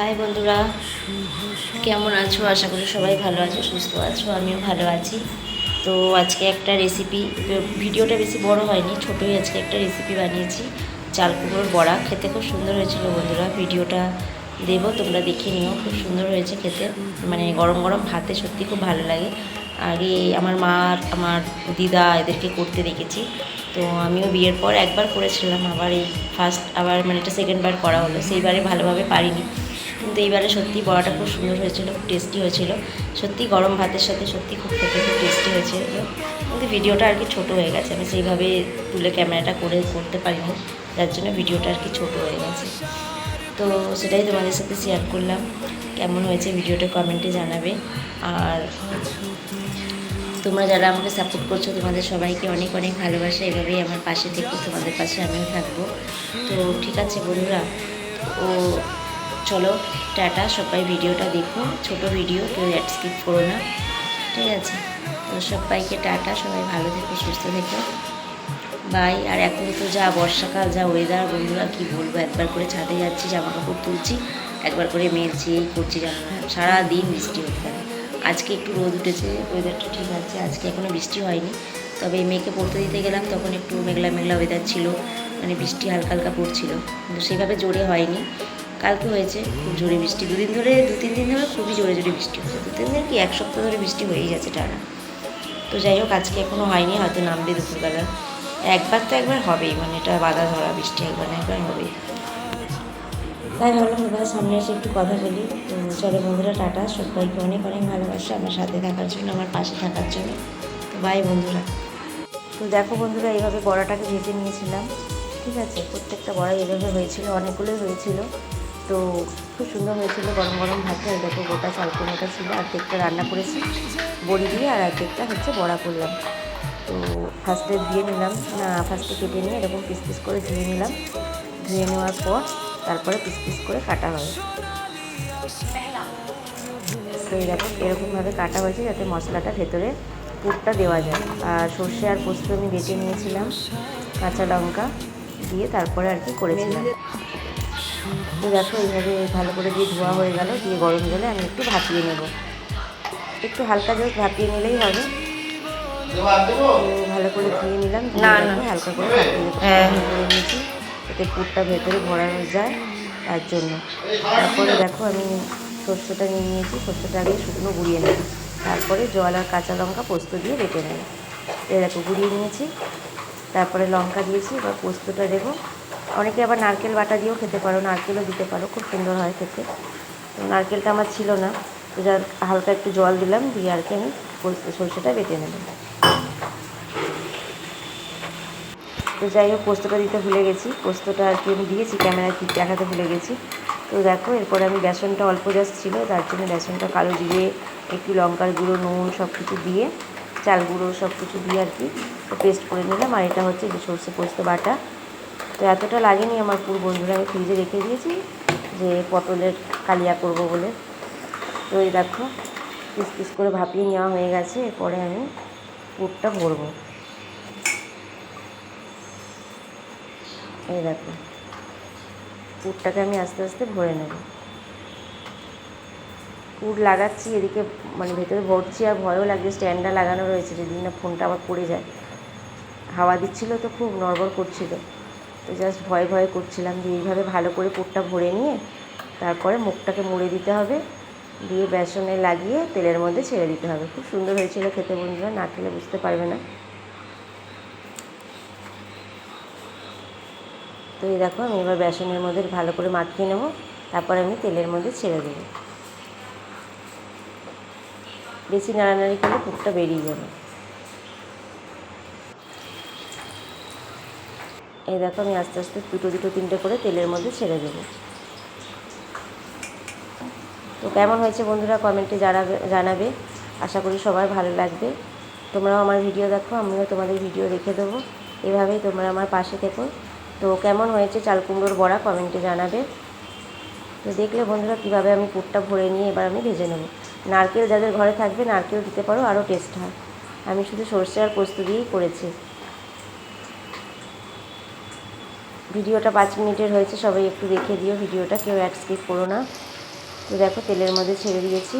High বন্ধুরা, কেমন আছো? আশা করি সবাই ভালো আছো, সুস্থ আছো। আমিও ভালো আছি। তো আজকে একটা রেসিপি, ভিডিওটা বেশি বড় হয়নি, ছোটোই আজকে একটা রেসিপি বানিয়েছি। চাল কুমড়োর বড়া, খেতে খুব সুন্দর হয়েছিল বন্ধুরা। ভিডিওটা দেবো, তোমরা দেখে নিও। খুব সুন্দর হয়েছে খেতে, মানে গরম গরম ভাতে সত্যি খুব ভালো লাগে। আগে আমার মা আর আমার দিদা এদেরকে করতে দেখেছি, তো আমিও বিয়ের পর একবার করেছিলাম, আবার এই ফার্স্ট আবার মানে এটা সেকেন্ডবার করা হলো। সেইবারে ভালোভাবে পারিনি, কিন্তু এইবারে সত্যি বড়াটা খুব সুন্দর হয়েছিল, খুব টেস্টি হয়েছিল। সত্যি গরম ভাতের সাথে সত্যি খুব খেতে খুব টেস্টি হয়েছিল। কিন্তু ভিডিওটা আর কি ছোটো হয়ে গেছে, আমি সেইভাবে তুলে ক্যামেরাটা করতে পারিনি, যার জন্য ভিডিওটা আর কি ছোটো হয়ে গেছে। তো সেটাই তোমাদের সাথে শেয়ার করলাম। কেমন হয়েছে ভিডিওটা কমেন্টে জানাবে। আর তোমরা যারা আমাকে সাপোর্ট করছো, তোমাদের সবাইকে অনেক অনেক ভালোবাসা। এভাবেই আমার পাশে থেকো, তোমাদের পাশে আমিও থাকবো। তো ঠিক আছে বন্ধুরা, ও চলো টাটা, সবাই ভিডিওটা দেখো, ছোট ভিডিও, কেউ অ্যাড স্কিপ করো না, ঠিক আছে? তো সবাইকে টাটা, সবাই ভালো থেকো, সুস্থ থেকো, বাই। আর এখন তো যা বর্ষাকাল, যা ওয়েদার বন্ধুরা, কি বলবো, একবার করে ছাদে যাচ্ছি, জামা কাপড় তুলছি, একবার করে মেলছি, এই করছি, জানো না, সারাদিন বৃষ্টি হতে থাকে। আজকে একটু রোদ উঠেছে, ওয়েদারটা ঠিক আছে, আজকে এখনও বৃষ্টি হয়নি। তবে মেয়েকে পড়তে দিতে গেলাম, তখন একটু মেঘলা মেঘলা ওয়েদার ছিল, মানে বৃষ্টি হালকা হালকা পড়ছিল, কিন্তু সেভাবে জোরে হয়নি। কালকে হয়েছে খুব জোরে বৃষ্টি, দু তিন দিন ধরে খুবই জোরে জোরে বৃষ্টি হচ্ছে। 2-3 দিন কি, এক সপ্তাহ ধরে বৃষ্টি হয়েই যাচ্ছে টানা। তো যাই হোক, আজকে এখনও হয়নি, হয়তো নামবে দুপুরবেলা। একবার হবেই, মানে এটা বাধা ধরা বৃষ্টি, একবার না একবার হবেই। তাই ভাবলাম তোমাদের সামনে এসে একটু কথা বলি। তো চলো বন্ধুরা, টাটা, সবাইকে অনেক অনেক ভালোবাসা আমার সাথে থাকার জন্য, আমার পাশে থাকার জন্য। তো বাই বন্ধুরা। তো দেখো বন্ধুরা, এইভাবে বড়াটাকে ভেজে নিয়েছিলাম, ঠিক আছে? প্রত্যেকটা বড়া এইভাবে হয়েছিল, অনেকগুলোই হয়েছিল। তো খুব সুন্দর হয়েছিল গরম গরম ভাতে। আর দেখো, গোটা চাল কুমড়োটা ছিল, অর্ধেকটা রান্না করেছি বড়ি দিয়ে, আর অর্ধেকটা হচ্ছে বড়া করলাম। তো ফার্স্টে ধুয়ে নিলাম, না ফার্স্টে কেটে নিয়ে এরকম পিস পিস করে ধুয়ে নিলাম। ধুয়ে নেওয়ার পর তারপরে পিস পিস করে কাটা হবে। তো এই দেখো, এরকমভাবে কাটা হয়েছে যাতে মশলাটা ভেতরে পুরটা দেওয়া যায়। আর সর্ষে আর পোস্ত আমি বেটে নিয়েছিলাম, কাঁচা লঙ্কা দিয়ে তারপরে আর কি করেছিলাম। তো দেখো, এইভাবে ভালো করে দিয়ে ধোয়া হয়ে গেল, দিয়ে গরম জলে আমি একটু ভাপিয়ে নেব, একটু হালকা জাস্ট ভাপিয়ে নিলেই হবে। তো ভালো করে ধুয়ে নিলাম, হালকা করে ভাপিয়ে করে নিয়েছি, যাতে পুরটা ভেতরে ভরানো যায়, তার জন্য। তারপরে দেখো, আমি সর্ষেটা নিয়ে নিয়েছি, সর্ষেটা আগে শুকনো গুঁড়িয়ে নেব, তারপরে জল আর কাঁচা লঙ্কা পোস্ত দিয়ে বেটে নেব। দেখো গুঁড়িয়ে নিয়েছি, তারপরে লঙ্কা দিয়েছি, এবার পোস্তটা দেবো। অনেকে আবার নারকেল বাটা দিয়েও খেতে পারো, নারকেলও দিতে পারো, খুব সুন্দর হয় খেতে। তো নারকেলটা আমার ছিল না, তো যার হালকা একটু জল দিলাম, দিয়ে আর কি আমি সর্ষেটা বেটে নেব। তো যাই হোক, পোস্তটা দিতে ভুলে গেছি, পোস্তটা আর কি আমি দিয়েছি, ক্যামেরায় দেখাতে ভুলে গেছি। তো দেখো, এরপরে আমি বেসনটা অল্প জাস্ট ছিল, তার জন্য বেসনটা কালো জিরে, একটু লঙ্কার গুঁড়ো, নুন সব কিছু দিয়ে, চাল গুঁড়ো সব কিছু দিয়ে আর কি পেস্ট করে নিলাম। আর এটা হচ্ছে যে সর্ষে পোস্ত বাটা। তো এতটা লাগেনি আমার পুর বন্ধুরা, আমি ফ্রিজে রেখে দিয়েছি যে পটলের কালিয়া করব বলে। তো এই দেখো, পিস পিস করে ভাপিয়ে নেওয়া হয়ে গেছে, এরপরে আমি পুরটা ভরবো। এই দেখো, পুরটাকে আমি আস্তে আস্তে ভরে নেব। পুর লাগাচ্ছি এদিকে, মানে ভেতরে ভরছি, আর ভয়ও লাগছে, স্ট্যান্ডটা লাগানো রয়েছে, যদি না ফোনটা আবার পড়ে যায়। হাওয়া দিচ্ছিলো তো, খুব নড়বড় করছিল, তো জাস্ট ভয়ে ভয়ে করছিলাম। দিয়ে এইভাবে ভালো করে পুরটা ভরে নিয়ে তারপরে মুখটাকে মুড়ে দিতে হবে, দিয়ে বেসনে লাগিয়ে তেলের মধ্যে ছেড়ে দিতে হবে। খুব সুন্দর হয়েছিল খেতে বন্ধুরা, না খেলে বুঝতে পারবে না। তো এই দেখো, আমি এবার বেসনের মধ্যে ভালো করে মাখিয়ে নেব, তারপর আমি তেলের মধ্যে ছেড়ে দেবো। বেশি নাড়ানাড়ি করলে পুরটা বেরিয়ে যাবে। এই দেখো, আমি আস্তে আস্তে দুটো তিনটে করে তেলের মধ্যে ছেড়ে দেবো। তো কেমন হয়েছে বন্ধুরা, কমেন্টে জানাবে। আশা করি সবার ভালো লাগবে। তোমরাও আমার ভিডিও দেখো, আমিও তোমাদের ভিডিও রেখে দেবো। এভাবেই তোমরা আমার পাশে থেকো। তো কেমন হয়েছে চাল কুমড়োর বড়া কমেন্টে জানাবে। তো দেখলে বন্ধুরা, কীভাবে আমি পুরটা ভরে নিয়ে এবার আমি ভেজে নেব। নারকেল যাদের ঘরে থাকবে নারকেল দিতে পারো, আরও টেস্ট হয়। আমি শুধু সর্ষে আর পোস্ত দিয়েই করেছি। ভিডিওটা 5 মিনিটের হয়েছে, সবাই একটু দেখে দিও ভিডিওটা, কেউ অ্যাড স্কিপ করো না। তো দেখো তেলের মধ্যে ছেড়ে দিয়েছি।